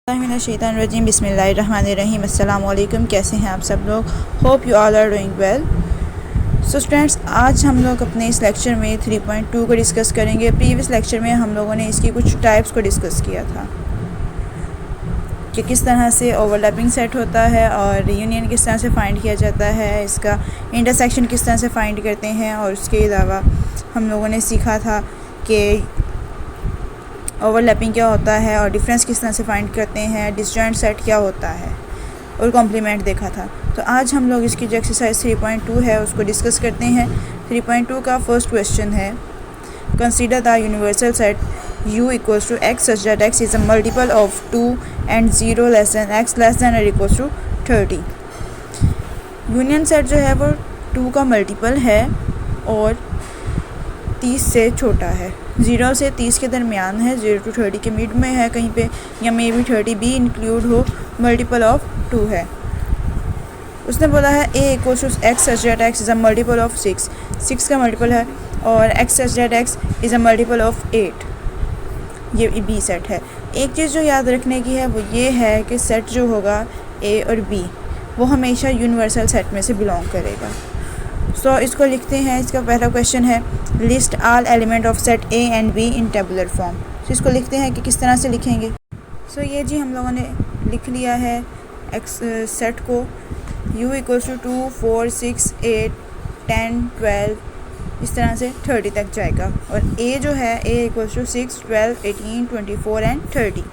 रजीम बिस्मिल्लाहिर्रहमानिर्रहीम अस्सलाम वालेकुम। कैसे हैं आप सब लोग? Hope you all are doing well. So students, आज हम लोग अपने इस लेक्चर में 3.2 को डिस्कस करेंगे। प्रीवियस लेक्चर में हम लोगों ने इसकी कुछ टाइप्स को डिस्कस किया था कि किस तरह से ओवरलैपिंग सेट होता है और यूनियन किस तरह से फाइंड किया जाता है, इसका इंटरसेक्शन किस तरह से फाइंड करते हैं, और उसके अलावा हम लोगों ने सीखा था कि ओवरलैपिंग क्या होता है और डिफरेंस किस तरह से फाइंड करते हैं, डिसजॉइंट सेट क्या होता है, और कॉम्प्लीमेंट देखा था। तो आज हम लोग इसकी जो एक्सरसाइज 3.2 है उसको डिस्कस करते हैं। 3.2 का फर्स्ट क्वेश्चन है, consider the universal set u equals to x such that x is a multiple of 2 and 0 less than x less than और इक्वल्स टू 30। यूनियन सेट जो है वो 2 का मल्टीपल है और 30 से छोटा है, 0 से 30 के दरमियान है, 0 to 30 के मिड में है कहीं पे, या मे बी 30 भी इंक्लूड हो, मल्टीपल ऑफ 2 है। उसने बोला है a equals to x such that x is a multiple of 6 का मल्टीपल है, और x such that x is a multiple of 8। ये b सेट है। एक चीज़ जो याद रखने की है वो ये है कि सेट जो होगा a और b वो हमेशा यूनिवर्सल सेट में से बिलोंग करेगा। सो इसको लिखते हैं। इसका पहला क्वेश्चन है, list all element of set a and b in tabular form. तो इसको लिखते हैं कि किस तरह से लिखेंगे। सो ये जी हम लोगों ने लिख लिया है एक्स सेट को। u इक्वल्स टू 2, 4, 6, 8, 10, 12 इस तरह से 30 तक जाएगा, और a जो है a इक्वल्स टू 6, 12, 18, 24 एंड 30।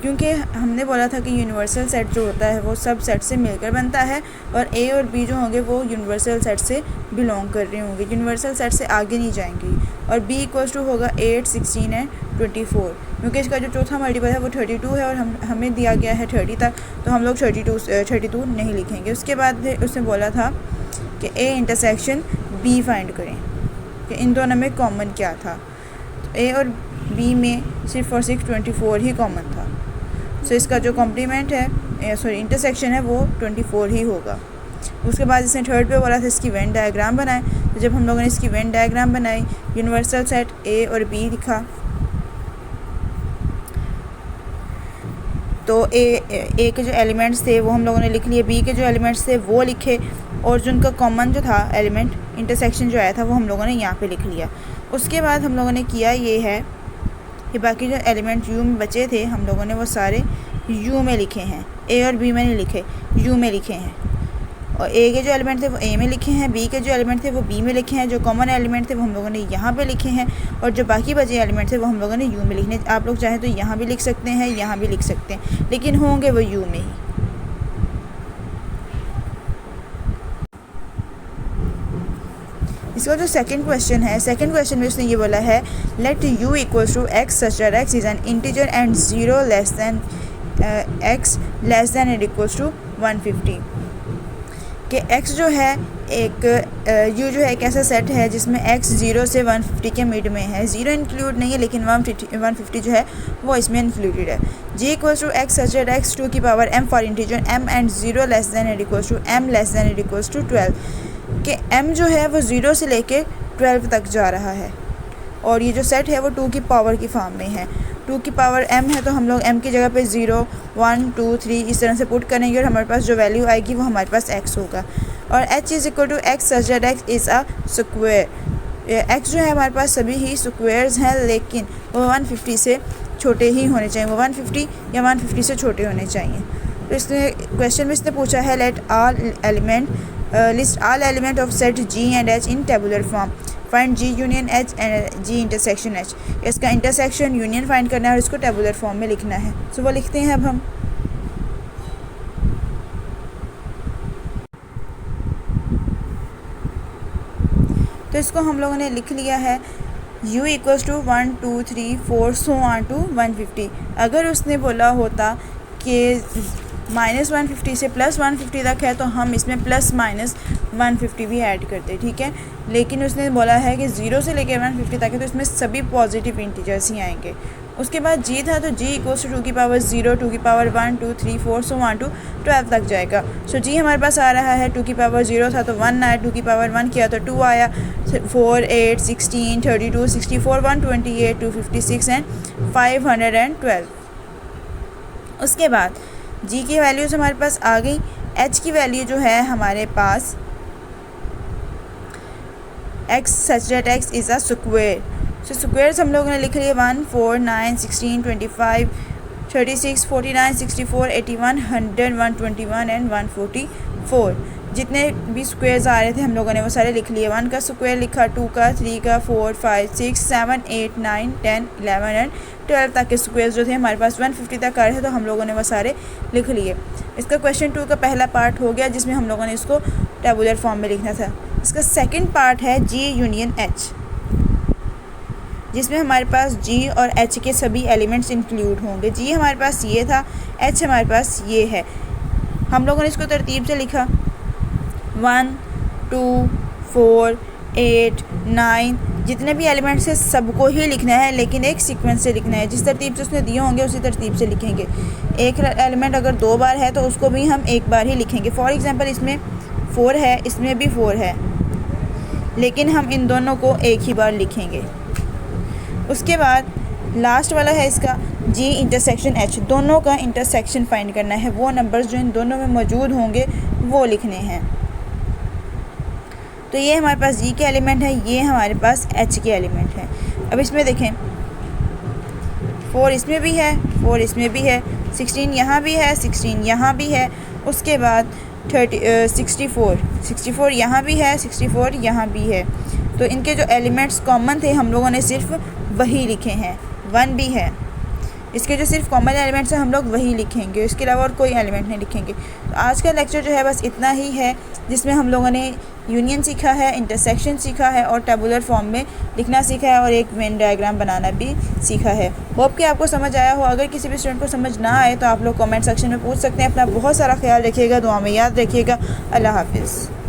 क्योंकि हमने बोला था कि यूनिवर्सल सेट जो होता है वो सब सेट से मिलकर बनता है, और a और b जो होंगे वो यूनिवर्सल सेट से बिलोंग कर रहे होंगे, यूनिवर्सल सेट से आगे नहीं जाएंगे। और b इक्वल्स टू होगा 8, 16 एंड 24, क्योंकि इसका जो चौथा मल्टीपल है वो 32 है और हमें दिया गया है 30 तक, तो हम लोग 32 नहीं लिखेंगे। उसके बाद उसने बोला था कि a इंटरसेक्शन b फाइंड करें कि इन दोनों में कॉमन क्या था। तो a और b में सिर्फ और सिर्फ 24 ही कॉमन था। सो इसका जो कॉम्प्लीमेंट है इंटरसेक्शन है वो 24 ही होगा। उसके बाद इसने थर्ड पे बोला था इसकी वेन डायग्राम बनाएं। तो जब हम लोगों ने इसकी वेन डायग्राम बनाई, यूनिवर्सल सेट a और b लिखा, तो a के जो एलिमेंट्स थे वो हम लोगों ने लिख लिए, b के जो एलिमेंट्स थे वो लिखे, और जो उनका कॉमन जो था एलिमेंट इंटरसेक्शन जो आया था वो हम लोगों ने यहाँ पे लिख लिया। उसके बाद हम लोगों ने किया ये है कि बाकी जो एलिमेंट u में बचे थे हम लोगों ने वो सारे u में लिखे हैं, a और b में नहीं लिखे, u में लिखे हैं। और a के जो एलिमेंट थे वो a में लिखे हैं, b के जो एलिमेंट थे वो b में लिखे हैं, जो कॉमन एलिमेंट थे वो हम लोगों ने यहाँ पे लिखे हैं, और जो बाकी बचे एलिमेंट थे वो हम लोगों ने u में लिखने। आप लोग चाहें तो यहाँ भी लिख सकते हैं, यहाँ भी लिख सकते हैं, लेकिन होंगे वो u में ही। इसका जो सेकंड क्वेश्चन है, सेकंड क्वेश्चन में उसने ये बोला है, let u equals to x such that x is an integer and 0 less than x less than and equals to 150। कि x जो है एक u जो है एक ऐसा सेट है जिसमें x 0 से 150 के मिड में है, 0 इंक्लूड नहीं है लेकिन 150 जो है वो इसमें इंक्लूडेड है। g equals to x such that x to की power m for integer m and 0 less than and equals to m less than and equals to 12। कि m जो है वो 0 से लेके 12 तक जा रहा है, और ये जो सेट है वो 2 की पावर की फॉर्म में है। 2 की पावर m है तो हम लोग m की जगह पे 0, 1, 2, 3 इस तरह से पुट करेंगे, और हमारे पास जो वैल्यू आएगी वो हमारे पास x होगा। और h is equal to x such that x is a square. x जो है हमारे पास सभी ही स्क्वायर्स हैं, लेकिन वो 150 से छोटे ही होने चाहिए, वो 150 या 150 से छोटे होने चाहिए। तो इसने क्वेश्चन में इसने पूछा है, let all element list all element of set g and h in tabular form, find g union h and g intersection h। इसका इंटरसेक्शन यूनियन फाइंड करना है और इसको टेबुलर फॉर्म में लिखना है। सो वो लिखते हैं अब हम। तो इसको हम लोगों ने लिख लिया है, u equals to 1, 2, 3, 4 so on to 150। अगर उसने बोला होता कि -150 से +150 तक है तो हम इसमें +-150 भी ऐड करते, ठीक है। लेकिन उसने बोला है कि 0 से लेकर 150 तक है तो इसमें सभी पॉजिटिव इंटीजर्स ही आएंगे। उसके बाद g था तो g इक्वल्स टू 2 की पावर 0, 2 की पावर 1, 2, 3, 4 सो ऑन टू 12 तक जाएगा। सो g हमारे पास आ रहा है 2 की पावर 0 था तो 1 आया, 2 की पावर 1 किया तो 2 आया, 4, 8, 16, 32, 64, 128, 256 एंड 512। उसके बाद जी की वैल्यूज़ हमारे पास आ गई। एच की वैल्यू जो है हमारे पास x such that x is a square. So squares हम लोगों ने लिख लिए 1, 4, 9, 16, 25, 36, 49, 64, 81, 100, 121 एंड 144। जितने भी स्क्वायर्स आ रहे थे हम लोगों ने वो सारे लिख लिए। 1 का स्क्वायर लिखा, 2 का, 3 का, 4, 5, 6, 7, 8, 9, 10, 11 एंड 12 तक के स्क्वायर्स जो थे हमारे पास 150 तक आ रहे थे, तो हम लोगों ने वो सारे लिख लिए। इसका क्वेश्चन 2 का पहला पार्ट हो गया, जिसमें हम लोगों ने इसको टेबुलर फॉर्म में लिखना था। इसका सेकंड पार्ट है जी यूनियन एच, जिसमें हमारे पास जी और एच के सभी एलिमेंट्स इंक्लूड होंगे। जी हमारे पास ये था, एच हमारे पास ये है। हम लोगों ने इसको तरतीब से लिखा 1, 2, 4, 8, 9, जितने भी एलिमेंट्स हैं सबको ही लिखना है, लेकिन एक सीक्वेंस से लिखना है। जिस तरतीब से उसने दिए होंगे उसी तरतीब से लिखेंगे। एक एलिमेंट अगर 2 बार है तो उसको भी हम 1 बार ही लिखेंगे। फॉर एग्ज़ाम्पल इसमें 4 है, इसमें भी 4 है, लेकिन हम इन दोनों को एक ही बार लिखेंगे। उसके बाद लास्ट वाला है इसका जी इंटरसेक्शन एच, दोनों का इंटरसेक्शन फाइंड करना है। वो नंबर्स जो इन दोनों में मौजूद होंगे वो लिखने हैं। तो ये हमारे पास जी के एलिमेंट है, ये हमारे पास एच के एलिमेंट है। अब इसमें देखें 4 इसमें भी है, 4 इसमें भी है, 16 यहाँ भी है, 16 यहाँ भी है। उसके बाद 64 यहाँ भी है, 64 यहाँ भी है। तो इनके जो एलिमेंट्स कॉमन थे हम लोगों ने सिर्फ वही लिखे हैं। 1 भी है, इसके जो सिर्फ कॉमन एलिमेंट्स हैं हम लोग वही लिखेंगे, इसके अलावा और कोई एलिमेंट नहीं लिखेंगे। तो आज का लेक्चर जो है बस इतना ही है, जिसमें हम लोगों ने यूनियन सीखा है, इंटरसेक्शन सीखा है और टेबुलर फॉर्म में लिखना सीखा है और एक वेन डायग्राम बनाना भी सीखा है। होप कि आपको समझ आया हो। अगर किसी भी स्टूडेंट को समझ ना आए तो आप लोग कमेंट सेक्शन में पूछ सकते हैं। अपना बहुत सारा ख्याल रखिएगा, दुआ में याद रखिएगा। अल्लाह हाफिज़।